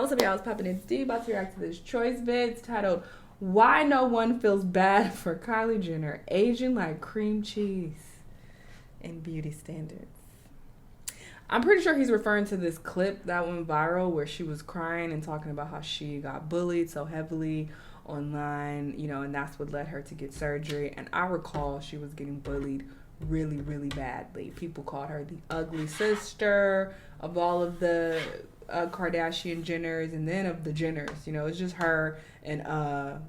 What's up, y'all? It's Poppin' It's D. About to react to this choice vid. It's titled, Why No One Feels Bad for Kylie Jenner Aging Like Cream Cheese in Beauty Standards. I'm pretty sure he's referring to this clip that went viral where she was crying and talking about how she got bullied so heavily online, and that's what led her to get surgery. And I recall she was getting bullied really, really badly. People called her the ugly sister of all of the Kardashian Jenners, and then of the Jenners. It's just her and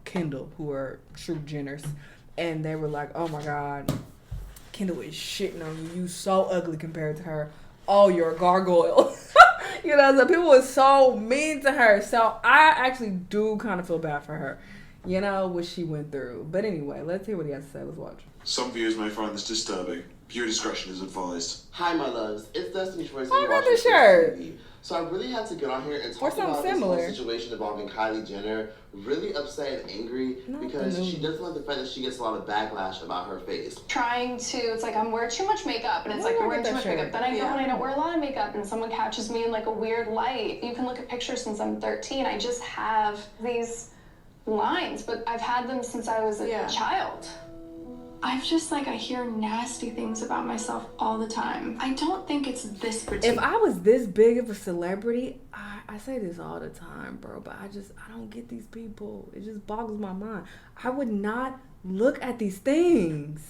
Kendall who are true Jenners. And they were like, oh my God, Kendall is shitting on you. You so ugly compared to her. Oh, you're a gargoyle. So people were so mean to her. So I actually do kind of feel bad for her, what she went through. But anyway, let's hear what he has to say. Let's watch. Some viewers may find this disturbing. Viewer discretion is advised. Hi, my loves. It's Destiny Troyce. I got the shirt. TroyceTV. So I really had to get on here and Or talk something about similar. this whole situation involving Kylie Jenner. Really upset and angry because she doesn't like the fact that she gets a lot of backlash about her face. It's like I'm wearing too much makeup, and it's like I'm wearing too much makeup. Then I go and I don't wear a lot of makeup, and someone catches me in like a weird light. You can look at pictures since I'm 13. I just have these lines, but I've had them since I was a child. I hear nasty things about myself all the time. I don't think it's this particular. If I was this big of a celebrity, I say this all the time, bro, but I don't get these people. It just boggles my mind. I would not look at these things.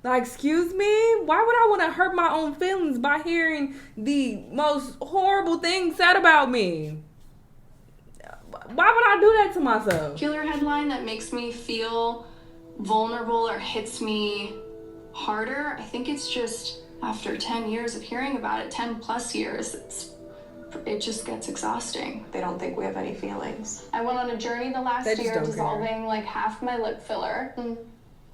Like, excuse me? Why would I want to hurt my own feelings by hearing the most horrible things said about me? Why would I do that to myself? Killer headline that makes me feel vulnerable or hits me harder. I think it's just after 10 years of hearing about it, 10 plus years, it just gets exhausting. They don't think we have any feelings. I went on a journey the last year dissolving like half my lip filler.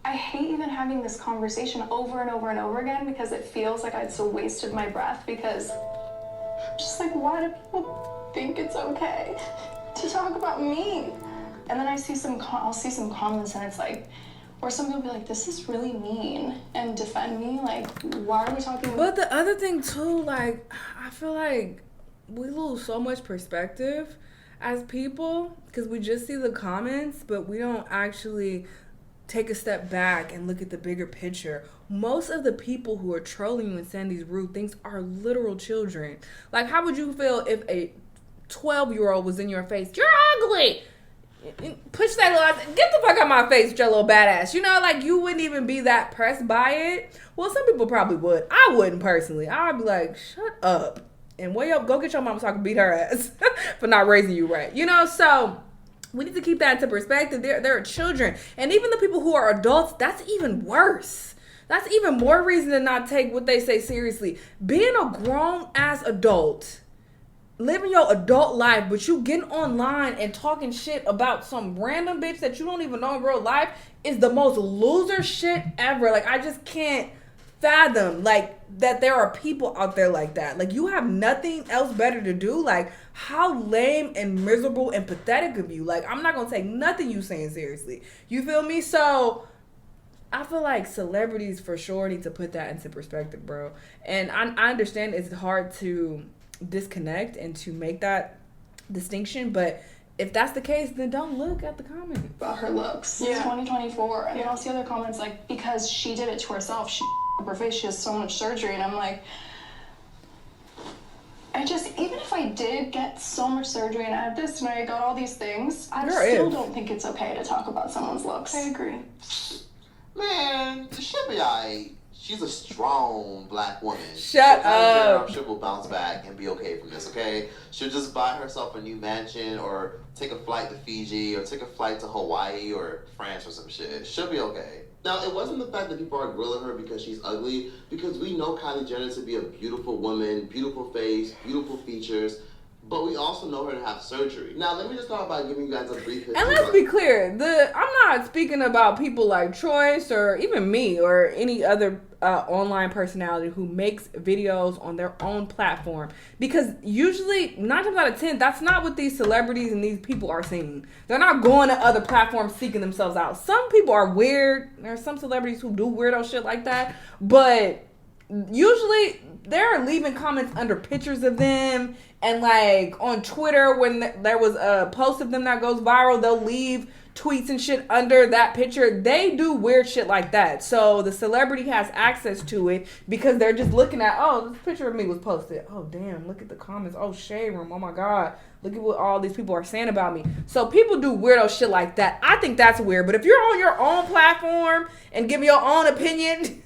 I hate even having this conversation over and over and over again because it feels like I'd so wasted my breath, because I'm just like, why do people think it's okay to talk about me? And then I'll see some comments and it's like, or some people be like, this is really mean, and defend me. Like, why are we talking about? But the other thing too, like, I feel like we lose so much perspective as people because we just see the comments, but we don't actually take a step back and look at the bigger picture. Most of the people who are trolling you and saying these rude things are literal children. Like, how would you feel if a 12-year-old was in your face? You're ugly. Push that little, get the fuck out of my face with your little badass. Like, you wouldn't even be that pressed by it. Well, some people probably would. I wouldn't personally. I'd be like, shut up. And go get your mama so I can beat her ass for not raising you right. So we need to keep that into perspective. There are children. And even the people who are adults, that's even worse. That's even more reason to not take what they say seriously. Being a grown-ass adult, living your adult life, but you getting online and talking shit about some random bitch that you don't even know in real life is the most loser shit ever. Like, I just can't fathom, like, that there are people out there like that. Like, you have nothing else better to do. Like, how lame and miserable and pathetic of you. Like, I'm not gonna take nothing you saying seriously. You feel me? So I feel like celebrities for sure need to put that into perspective, bro. And I understand it's hard to disconnect and to make that distinction, but if that's the case, then don't look at the comments about her looks. It's 2024, and then I'll see other comments like, because she did it to herself, she up her face, she has so much surgery, and I'm like, even if I did get so much surgery and I had this and I got all these things, I still don't think it's okay to talk about someone's looks. I agree. Man, she'll be alright. She's a strong black woman. Shut up. I'm sure will bounce back and be okay from this, okay? She'll just buy herself a new mansion or take a flight to Fiji or take a flight to Hawaii or France or some shit. She'll be okay. Now, it wasn't the fact that people are grilling her because she's ugly, because we know Kylie Jenner to be a beautiful woman, beautiful face, beautiful features, but we also know her to have surgery. Now, let me just start by giving you guys a brief history. And let's be clear, I'm not speaking about people like Troyce or even me or any other online personality who makes videos on their own platform. Because usually, 9 times out of 10, that's not what these celebrities and these people are seeing. They're not going to other platforms seeking themselves out. Some people are weird. There are some celebrities who do weirdo shit like that. But usually, they're leaving comments under pictures of them And like on Twitter, when there was a post of them that goes viral, they'll leave tweets and shit under that picture. They do weird shit like that. So the celebrity has access to it because they're just looking at, oh, this picture of me was posted. Oh, damn, look at the comments. Oh, shade room. Oh, my God. Look at what all these people are saying about me. So people do weirdo shit like that. I think that's weird. But if you're on your own platform and give your own opinion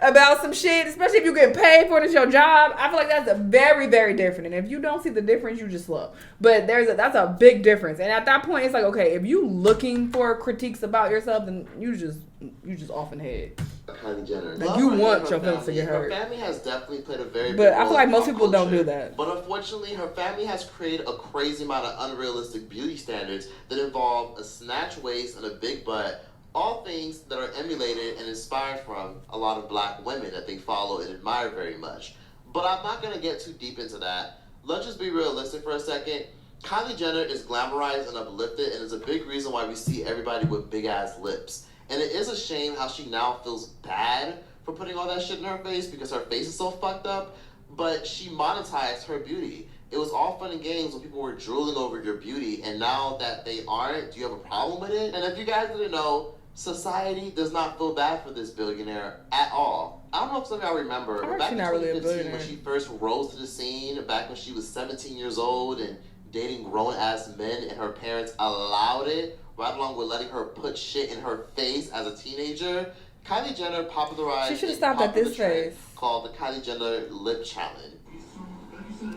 about some shit, especially if you get paid for it, it's your job, I feel like that's a very, very different. And if you don't see the difference, you just slow. But that's a big difference. And at that point, it's like, okay, if you looking for critiques about yourself, then you just off in the head. Kylie Jenner. Like you want your feelings to get hurt. Her family has definitely played a very big But role I feel like in most pop people don't culture. do that. But unfortunately, her family has created a crazy amount of unrealistic beauty standards that involve a snatch waist and a big butt. All things that are emulated and inspired from a lot of black women that they follow and admire very much. But I'm not going to get too deep into that. Let's just be realistic for a second. Kylie Jenner is glamorized and uplifted and is a big reason why we see everybody with big ass lips. And it is a shame how she now feels bad for putting all that shit in her face because her face is so fucked up. But she monetized her beauty. It was all fun and games when people were drooling over your beauty, and now that they aren't, do you have a problem with it? And if you guys didn't know, society does not feel bad for this billionaire at all. I don't know if some of y'all remember, but back in 2015 when she first rose to the scene, back when she was 17 years old and dating grown-ass men and her parents allowed it, right along with letting her put shit in her face as a teenager, Kylie Jenner popularized she should have stopped at this phase called the Kylie Jenner Lip Challenge.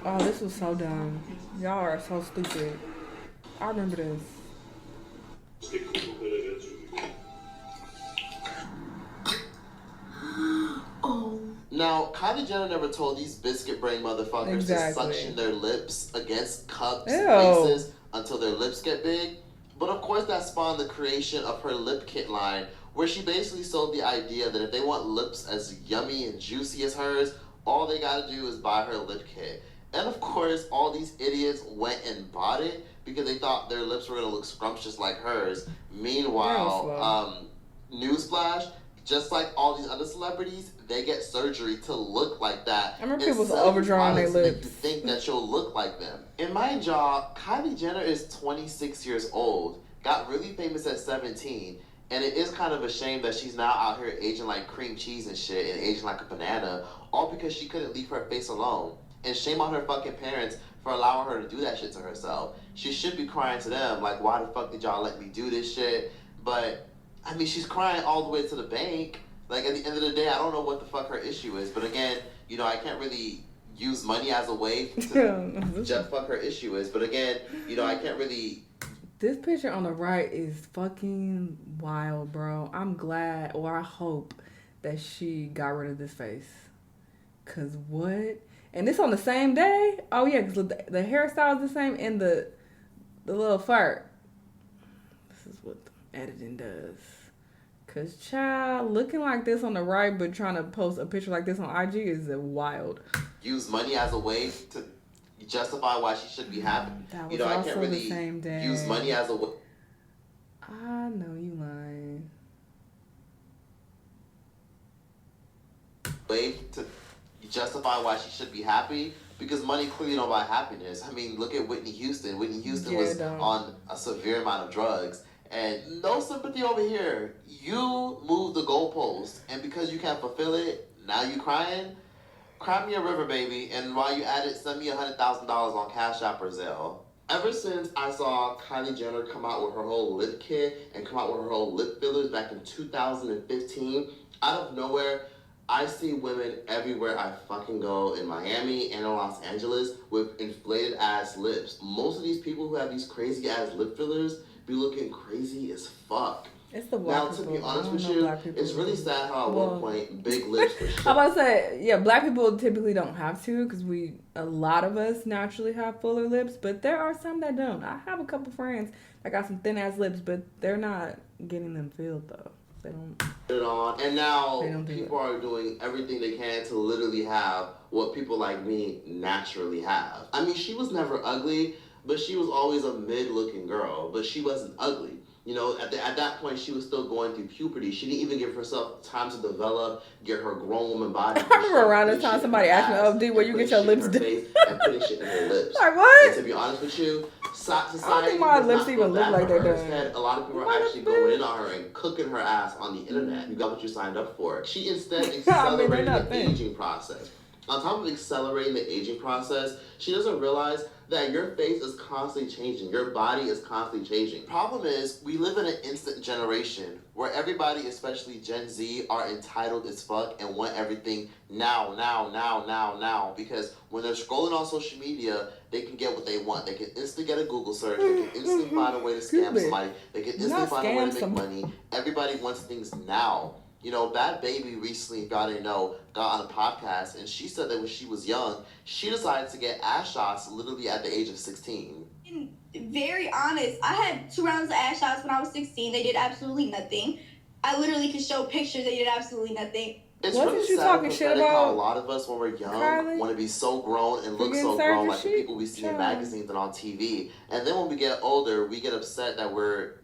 Oh, this was so dumb. Y'all are so stupid. I remember this. Now, Kylie Jenner never told these biscuit brain motherfuckers to suction their lips against cups and faces until their lips get big. But of course that spawned the creation of her lip kit line, where she basically sold the idea that if they want lips as yummy and juicy as hers, all they gotta do is buy her lip kit. And of course, all these idiots went and bought it because they thought their lips were gonna look scrumptious like hers. Meanwhile, newsflash, just like all these other celebrities, they get surgery to look like that. I remember people overdrawing their lips. You think that you'll look like them. In mind y'all, Kylie Jenner is 26 years old, got really famous at 17, and it is kind of a shame that she's now out here aging like cream cheese and shit and aging like a banana, all because she couldn't leave her face alone. And shame on her fucking parents for allowing her to do that shit to herself. She should be crying to them, like, why the fuck did y'all let me do this shit? But, I mean, she's crying all the way to the bank. Like, at the end of the day, I don't know what the fuck her issue is. But again, you know, I can't really use money as a way to just fuck her issue is. But again, you know, I can't really... This picture on the right is fucking wild, bro. I'm glad, or I hope, that she got rid of this face. Because what? And this on the same day? Oh, yeah, because the hairstyle is the same and the little fart. This is what editing does. Because, child, looking like this on the right but trying to post a picture like this on IG is wild. Use money as a way to justify why she should be happy. That was you know, I also can't really the same day. use money as a way. I know you lying. Way to justify why she should be happy, because money clearly don't buy happiness. I mean, look at Whitney Houston. Whitney Houston was on a severe amount of drugs, and no sympathy over here. You moved the goalpost, and because you can't fulfill it, now you crying. Cry me a river, baby, and while you at it, send me $100,000 on Cash App or Zelle. Ever since I saw Kylie Jenner come out with her whole lip kit and come out with her whole lip fillers back in 2015, out of nowhere, I see women everywhere I fucking go in Miami and in Los Angeles with inflated ass lips. Most of these people who have these crazy ass lip fillers be looking crazy as fuck. It's the black now, to be honest with you, it's really sad how at one point big lips were shit. I'm about to say, yeah, black people typically don't have to because a lot of us naturally have fuller lips, but there are some that don't. I have a couple friends that got some thin ass lips, but they're not getting them filled though. They don't put it on. And now people are doing everything they can to literally have what people like me naturally have. I mean, she was never ugly, but she was always a mid-looking girl, but she wasn't ugly. You know, at that point, she was still going through puberty. She didn't even give herself time to develop, get her grown woman body. I remember around this time somebody asked me, "Oh, D, where you get your lips done?" And putting shit in her lips. Like what? And to be honest with you, society I don't think my lips even look like they're done. Instead, a lot of people are actually going in on her and cooking her ass on the internet. You got what you signed up for. She instead accelerated the aging process. On top of accelerating the aging process, she doesn't realize that your face is constantly changing. Your body is constantly changing. Problem is, we live in an instant generation where everybody, especially Gen Z, are entitled as fuck and want everything now. Because when they're scrolling on social media, they can get what they want. They can instantly get a Google search. They can instantly find a way to scam somebody. They can instantly find a way to make money. Everybody wants things now. You know, Bad Baby recently, if y'all didn't know, got on a podcast, and she said that when she was young, she decided to get ass shots literally at the age of 16. Very honest, I had 2 rounds of ass shots when I was 16. They did absolutely nothing. I literally could show pictures. They did absolutely nothing. It's Wasn't really you sad talking and shit pathetic about how a lot of us, when we're young, Kylie? want to be so grown and look so grown like the people we see in magazines and on TV. And then when we get older, we get upset that we're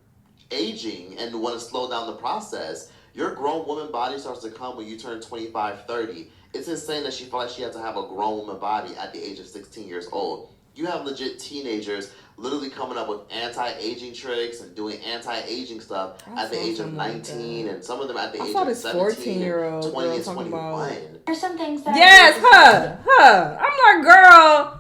aging and want to slow down the process. Your grown woman body starts to come when you turn 25, 30. It's insane that she felt like she had to have a grown woman body at the age of 16 years old. You have legit teenagers literally coming up with anti-aging tricks and doing anti-aging stuff at the age of 19, and some of them at the age of 17, 20, and 21. There's some things that I'm like, girl.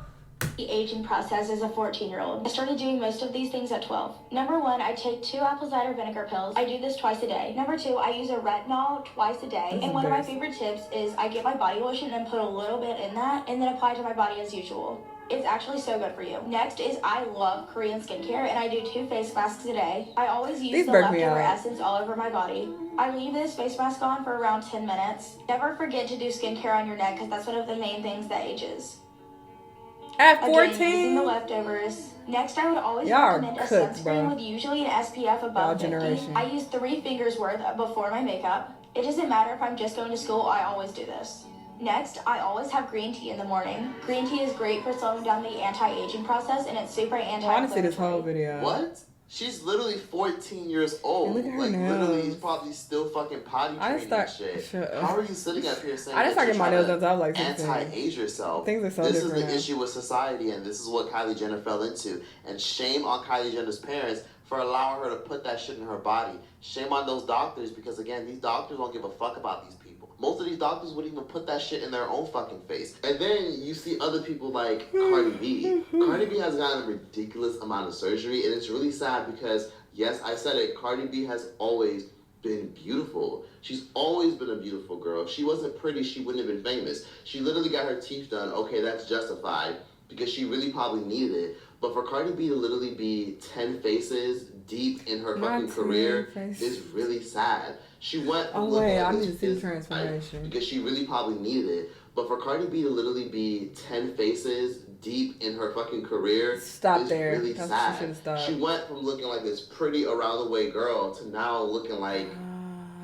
The aging process as a 14-year-old. I started doing most of these things at 12. Number 1, I take 2 apple cider vinegar pills. I do this twice a day. Number 2, I use a retinol twice a day. And one of my favorite tips is I get my body lotion and put a little bit in that and then apply it to my body as usual. It's actually so good for you. Next is I love Korean skincare and I do 2 face masks a day. I always use the leftover essence all over my body. I leave this face mask on for around 10 minutes. Never forget to do skincare on your neck because that's one of the main things that ages. At 14? Again, using the leftovers. Next, I would always recommend a sunscreen with usually an SPF above 50. I use 3 fingers worth before my makeup. It doesn't matter if I'm just going to school, I always do this. Next, I always have green tea in the morning. Green tea is great for slowing down the anti-aging process, and it's super anti-inflammatory. I want to see this whole video. What? She's literally 14 years old. Look at her like, nails. literally, he's probably still fucking potty training and shit. How are you sitting up here saying I just started my nails since I was like anti-age yourself? Things are so this different is the now. issue with society, and this is what Kylie Jenner fell into. And shame on Kylie Jenner's parents for allowing her to put that shit in her body. Shame on those doctors, because again, these doctors don't give a fuck about these people. Most of these doctors wouldn't even put that shit in their own fucking face. And then you see other people like Cardi B. Cardi B has gotten a ridiculous amount of surgery, and it's really sad because, yes, I said it, Cardi B has always been beautiful. She's always been a beautiful girl. If she wasn't pretty, she wouldn't have been famous. She literally got her teeth done. Okay, that's justified because she really probably needed it. But for Cardi B to literally be 10 faces deep in her fucking career is really sad. She went from I need to see the transformation. Because she really probably needed it. But for Cardi B to literally be 10 faces deep in her fucking career is really sad. She went from looking like this pretty around the way girl to now looking like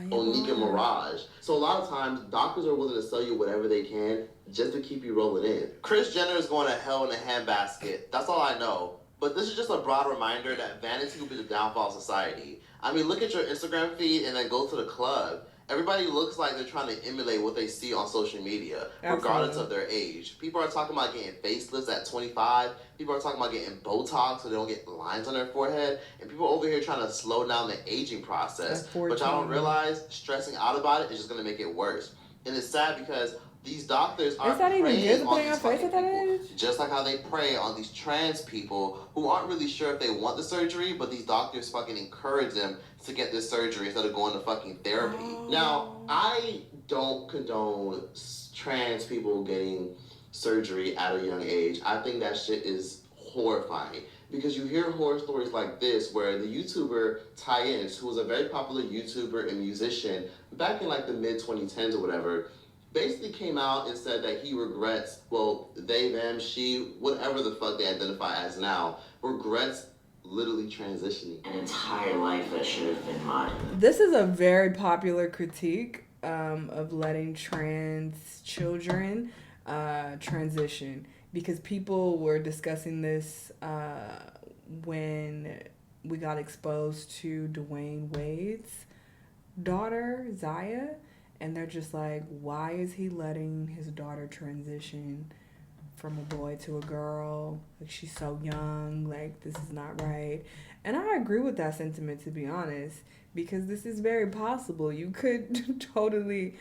Onika Mirage. So a lot of times, doctors are willing to sell you whatever they can just to keep you rolling in. Kris Jenner is going to hell in a handbasket. That's all I know. But this is just a broad reminder that vanity will be the downfall of society. I mean, look at your Instagram feed and then go to the club. Everybody looks like they're trying to emulate what they see on social media, regardless of their age. People are talking about getting facelifts at 25. People are talking about getting Botox so they don't get lines on their forehead. And people over here trying to slow down the aging process. But y'all don't realize stressing out about it is just going to make it worse. And it's sad because these doctors are preying on these fucking people, just like how they prey on these trans people who aren't really sure if they want the surgery, but these doctors fucking encourage them to get this surgery instead of going to fucking therapy. Now, I don't condone trans people getting surgery at a young age. I think that shit is horrifying. Because you hear horror stories like this where the YouTuber Ty-Inz, who was a very popular YouTuber and musician back in like the mid-2010s or whatever, basically came out and said that he regrets, well, they, them, she, whatever the fuck they identify as now, regrets literally transitioning. An entire life that should have been mine. This is a very popular critique of letting trans children transition, because people were discussing this when we got exposed to Dwayne Wade's daughter, Zaya, and they're just like, why is he letting his daughter transition from a boy to a girl? Like, she's so young, like, this is not right. And I agree with that sentiment, to be honest, because this is very possible. You could totally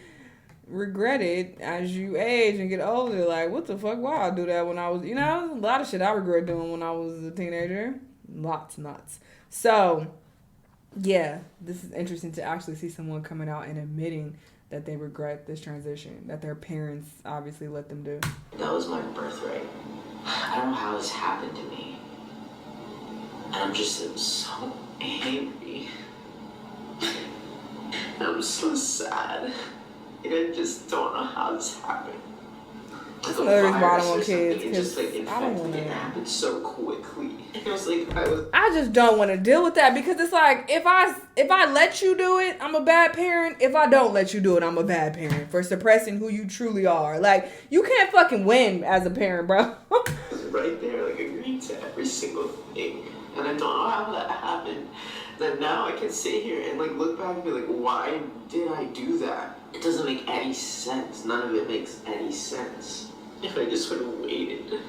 regret it as you age and get older. Like, what the fuck? Why I do that when I was, you know, a lot of shit I regret doing when I was a teenager. Lots. So, yeah, this is interesting to actually see someone coming out and admitting that they regret this transition, that their parents obviously let them do. That was my birthright. I don't know how this happened to me. And I'm so angry. And I'm so sad. And I just don't know how this happened. That's another reason why I don't want kids, because I don't want it to. happened so quickly. It was like I just don't want to deal with that, because it's like, if I let you do it, I'm a bad parent. If I don't let you do it, I'm a bad parent for suppressing who you truly are. Like, you can't fucking win as a parent, bro. right there, like, agreeing to every single thing. And I don't know how that happened. Then now I can sit here and, like, look back and be like, why did I do that? It doesn't make any sense. None of it makes any sense. If I just would have waited.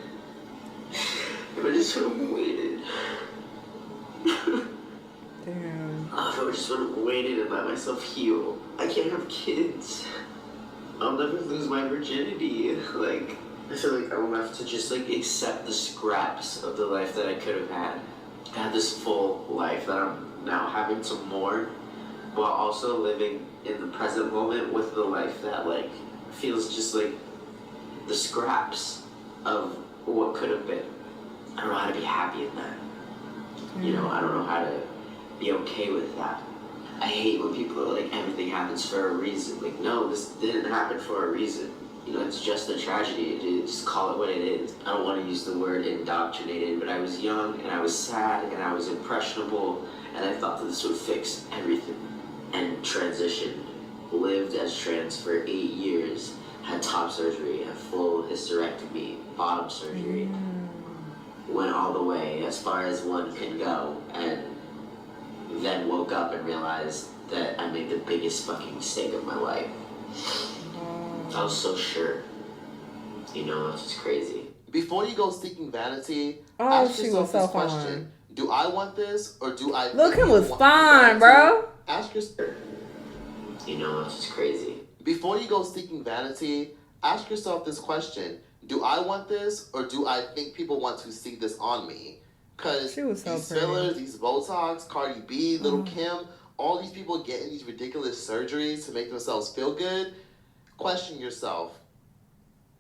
If I just would have waited. Damn. If I just would have waited and let myself heal. I can't have kids. I'll never lose my virginity. Like, I feel like I will have to just, like, accept the scraps of the life that I could have had. I had this full life that I'm now having to mourn, while also living in the present moment with the life that, like, feels just like the scraps of what could have been. I don't know how to be happy in that. You know, I don't know how to be okay with that. I hate when people are like, everything happens for a reason. Like, no, this didn't happen for a reason. You know, it's just a tragedy. Just call it what it is. I don't want to use the word indoctrinated, but I was young and I was sad and I was impressionable, and I thought that this would fix everything. And transitioned, lived as trans for 8 years, had top surgery, had full hysterectomy, bottom surgery, went all the way as far as one can go, and then woke up and realized that I made the biggest fucking mistake of my life. I was so sure. You know, it's just crazy. Before you go seeking vanity, Oh, ask yourself this question. Do I want this, or do I... Look, him was fine, bro. Ask yourself... You know, it's just crazy. Before you go seeking vanity, ask yourself this question. Do I want this, or do I think people want to see this on me? Because these fillers, these Botox, Cardi B, Lil Kim, all these people getting these ridiculous surgeries to make themselves feel good, question yourself.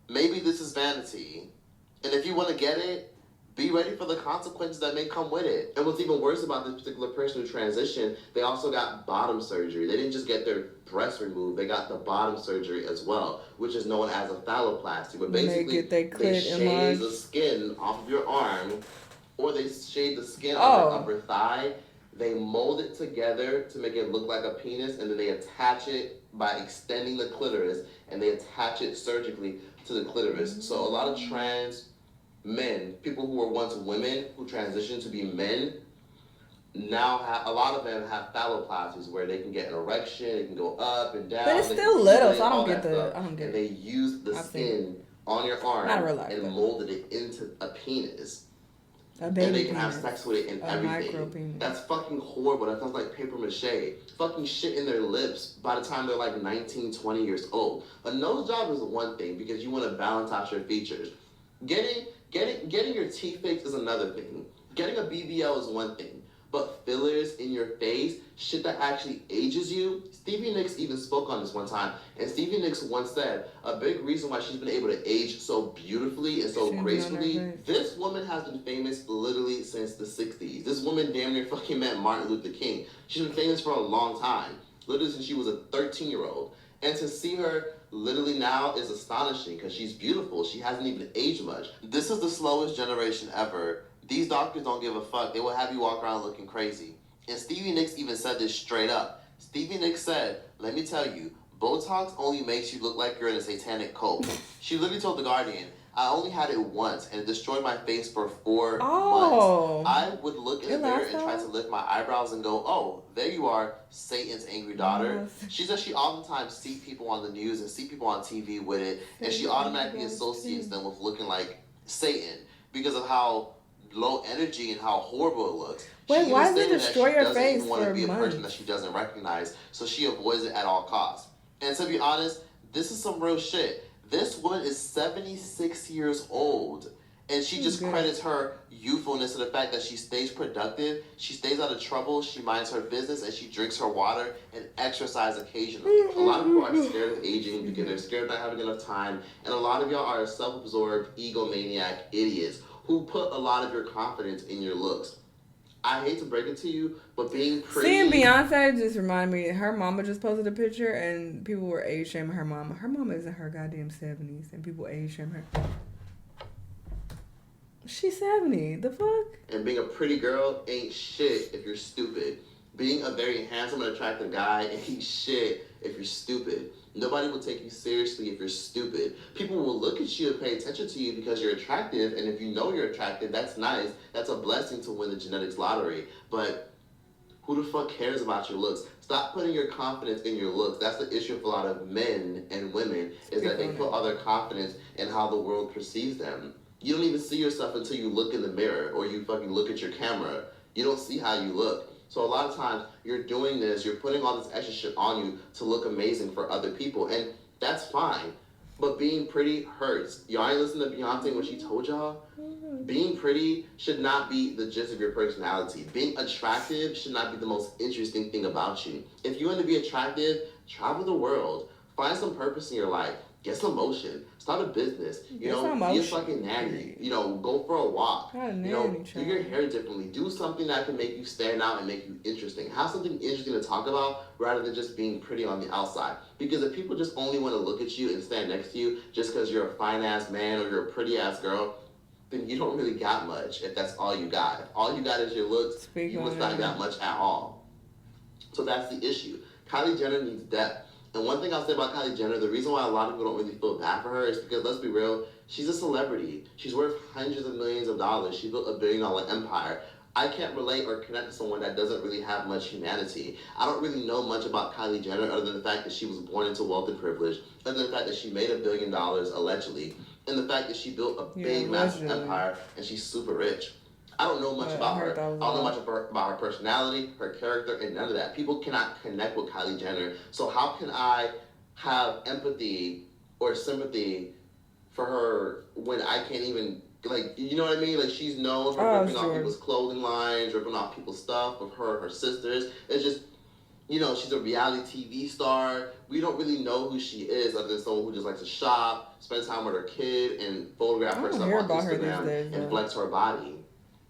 Maybe this is vanity. And if you want to get it, be ready for the consequences that may come with it. And what's even worse about this particular person who transitioned, they also got bottom surgery. They didn't just get their breast removed, they got the bottom surgery as well, which is known as a phalloplasty. But basically, they shave the skin off of your arm, or they shave the skin on the upper thigh. They mold it together to make it look like a penis, and then they attach it by extending the clitoris, and they attach it surgically to the clitoris. So a lot of trans men, people who were once women who transitioned to be men, now a lot of them have phalloplasties where they can get an erection, they can go up and down. But it's still little, so I don't get it. They use the skin on your arm and molded it into a penis. And they can have sex with it and everything. That's fucking horrible. That sounds like paper mache. Fucking shit in their lips by the time they're like 19, 20 years old. A nose job is one thing because you want to balance out your features. Getting your teeth fixed is another thing. Getting a BBL is one thing. But fillers in your face, shit that actually ages you. Stevie Nicks even spoke on this one time. And Stevie Nicks once said, a big reason why she's been able to age so beautifully and so gracefully, this woman has been famous literally since the 60s. This woman damn near fucking met Martin Luther King. She's been famous for a long time. Literally since she was a 13-year-old. And to see her literally now is astonishing because she's beautiful. She hasn't even aged much. This is the slowest generation ever. These doctors don't give a fuck. They will have you walk around looking crazy. And Stevie Nicks even said this straight up. Stevie Nicks said, let me tell you, Botox only makes you look like you're in a satanic cult. She literally told The Guardian, I only had it once, and it destroyed my face for 4 Oh. months. I would look in the It mirror lasts and try that to lift my eyebrows and go, oh, there you are, Satan's angry daughter. Yes. She says she oftentimes sees people on the news and see people on TV with it, and she automatically associates them with looking like Satan because of how low energy and how horrible it looks. Wait, She why even does it stated destroy that she your doesn't face even want to for be a person that months? she doesn't recognize, so she avoids it at all costs. And to be honest, this is some real shit. This woman is 76 years old, and she just credits her youthfulness to the fact that she stays productive, she stays out of trouble, she minds her business, and she drinks her water and exercise occasionally. A lot of people are scared of aging because they're scared of not having enough time, and a lot of y'all are self-absorbed, egomaniac idiots who put a lot of your confidence in your looks. I hate to break it to you, but being pretty... Seeing Beyonce just reminded me, her mama just posted a picture and people were age shaming her mama. Her mama is in her goddamn 70s and people age shame her. She's 70. The fuck? And being a pretty girl ain't shit if you're stupid. Being a very handsome and attractive guy ain't shit if you're stupid. Nobody will take you seriously if you're stupid. People will look at you and pay attention to you because you're attractive, and if you know you're attractive, that's nice. That's a blessing to win the genetics lottery. But who the fuck cares about your looks? Stop putting your confidence in your looks. That's the issue with a lot of men and women, is that they put all their confidence in how the world perceives them. You don't even see yourself until you look in the mirror or you fucking look at your camera. You don't see how you look. So a lot of times you're doing this, you're putting all this extra shit on you to look amazing for other people, and that's fine. But being pretty hurts. Y'all ain't listen to Beyonce when she told y'all? Being pretty should not be the gist of your personality. Being attractive should not be the most interesting thing about you. If you want to be attractive, travel the world. Find some purpose in your life. Get some motion. Start a business. You know, be a fucking nanny. You know, go for a walk. You know, do your hair differently. Do something that can make you stand out and make you interesting. Have something interesting to talk about rather than just being pretty on the outside. Because if people just only want to look at you and stand next to you just because you're a fine-ass man or you're a pretty-ass girl, then you don't really got much if that's all you got. If all you got is your looks, you must not got much at all. So that's the issue. Kylie Jenner needs depth. And one thing I'll say about Kylie Jenner, the reason why a lot of people don't really feel bad for her is because, let's be real, she's a celebrity. She's worth hundreds of millions of dollars. She built $1 billion empire. I can't relate or connect to someone that doesn't really have much humanity. I don't really know much about Kylie Jenner other than the fact that she was born into wealth and privilege, other than the fact that she made $1 billion allegedly, and the fact that she built a big, massive empire and she's super rich. I don't know much about her. I don't know much about her personality, her character, and none of that. People cannot connect with Kylie Jenner. So how can I have empathy or sympathy for her when I can't even, like, you know what I mean? Like, she's known for ripping off people's clothing lines, ripping off people's stuff with her and her sisters. It's just, you know, she's a reality TV star. We don't really know who she is other than someone who just likes to shop, spend time with her kid, and photograph herself on Instagram and flex her body.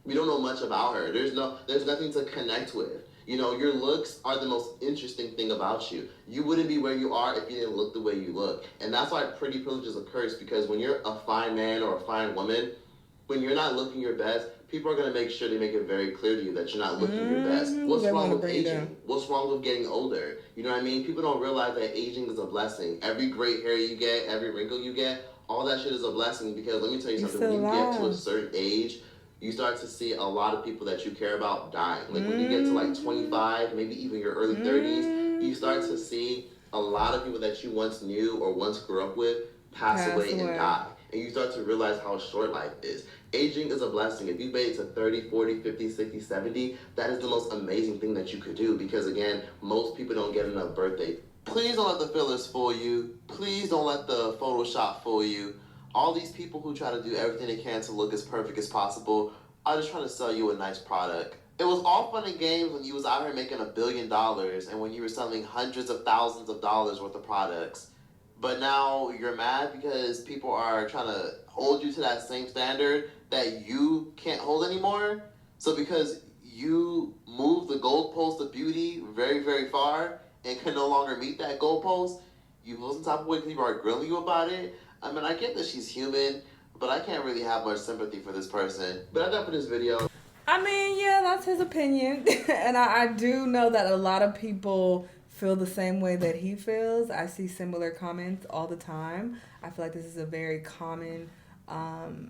We don't know much about her. There's nothing to connect with. You know, your looks are the most interesting thing about you. You wouldn't be where you are if you didn't look the way you look. And that's why pretty privilege is a curse, because when you're a fine man or a fine woman, when you're not looking your best, people are going to make sure they make it very clear to you that you're not looking your best. What's wrong with aging? What's wrong with getting older? You know what I mean? People don't realize that aging is a blessing. Every gray hair you get, every wrinkle you get, all that shit is a blessing, because let me tell you something. When you get to a certain age, you start to see a lot of people that you care about dying. Like when you get to like 25, maybe even your early 30s, you start to see a lot of people that you once knew or once grew up with pass away and die. And you start to realize how short life is. Aging is a blessing. If you made it to 30, 40, 50, 60, 70, that is the most amazing thing that you could do, because again, most people don't get enough birthday. Please don't let the fillers fool you. Please don't let the Photoshop fool you. All these people who try to do everything they can to look as perfect as possible are just trying to sell you a nice product. It was all fun and games when you was out here making $1 billion and when you were selling hundreds of thousands of dollars worth of products. But now you're mad because people are trying to hold you to that same standard that you can't hold anymore. So because you moved the goalpost of beauty very, very far and can no longer meet that goalpost, you feel some type of way because people are grilling you about it. I mean, I get that she's human, but I can't really have much sympathy for this person. But I got for this video. I mean, yeah, that's his opinion. And I do know that a lot of people feel the same way that he feels. I see similar comments all the time. I feel like this is a very common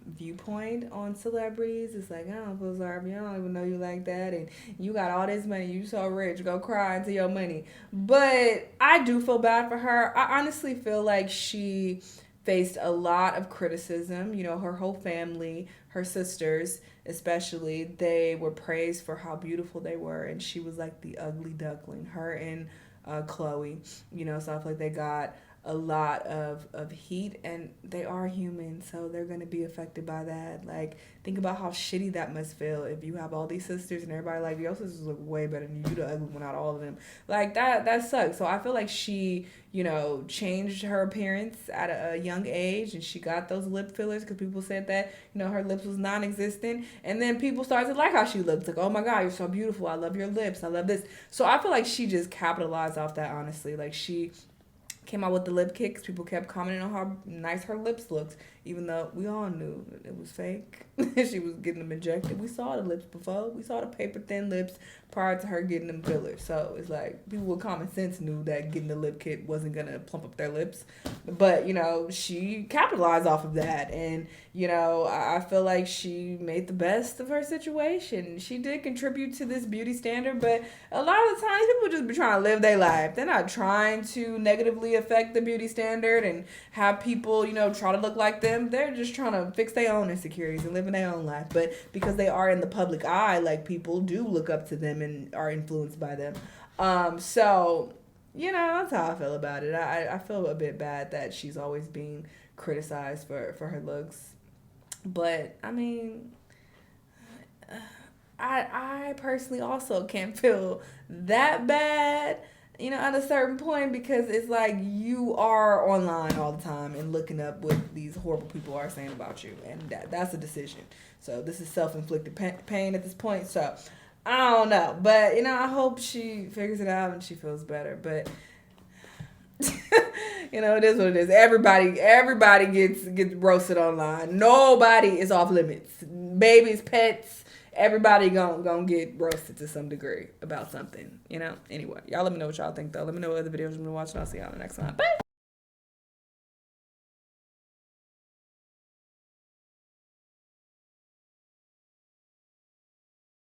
viewpoint on celebrities. It's like, I don't feel sorry for you. I don't even know you like that, and you got all this money. You so rich. Go cry into your money. But I do feel bad for her. I honestly feel like she faced a lot of criticism. You know, her whole family, her sisters especially, they were praised for how beautiful they were, and she was like the ugly duckling. Her and Chloe, you know, so I feel like they got a lot of heat, and they are human, so they're gonna be affected by that. Like, think about how shitty that must feel if you have all these sisters and everybody like, your sisters look way better than you, the ugly one out of all of them. Like, that sucks. So I feel like she, you know, changed her appearance at a young age, and she got those lip fillers because people said that, you know, her lips was non-existent, and then people started to like how she looked. Like, oh my god, you're so beautiful, I love your lips, I love this. So I feel like she just capitalized off that, honestly. Like, she came out with the lip kit because people kept commenting on how nice her lips looked, even though we all knew it was fake. She was getting them injected. We saw the lips before. We saw the paper thin lips prior to her getting them fillers. So it's like, people with common sense knew that getting the lip kit wasn't going to plump up their lips. But, you know, she capitalized off of that. And, you know, I feel like she made the best of her situation. She did contribute to this beauty standard, but a lot of the times people just be trying to live their life. They're not trying to negatively affect the beauty standard and have people, you know, try to look like them. They're just trying to fix their own insecurities and live in their own life. But because they are in the public eye, like, people do look up to them and are influenced by them. So, you know, that's how I feel about it. I feel a bit bad that she's always being criticized for her looks. But, I mean, I personally also can't feel that bad, you know, at a certain point, because it's like you are online all the time and looking up what these horrible people are saying about you, and that's a decision. So this is self-inflicted pain at this point. So I don't know, but, you know, I hope she figures it out and she feels better. But you know, it is what it is. Everybody gets roasted online. Nobody is off limits. Babies, pets, everybody gonna get roasted to some degree about something, you know. Anyway, y'all let me know what y'all think, though. Let me know what other videos you want to watch, and I'll see y'all in the next one. Bye.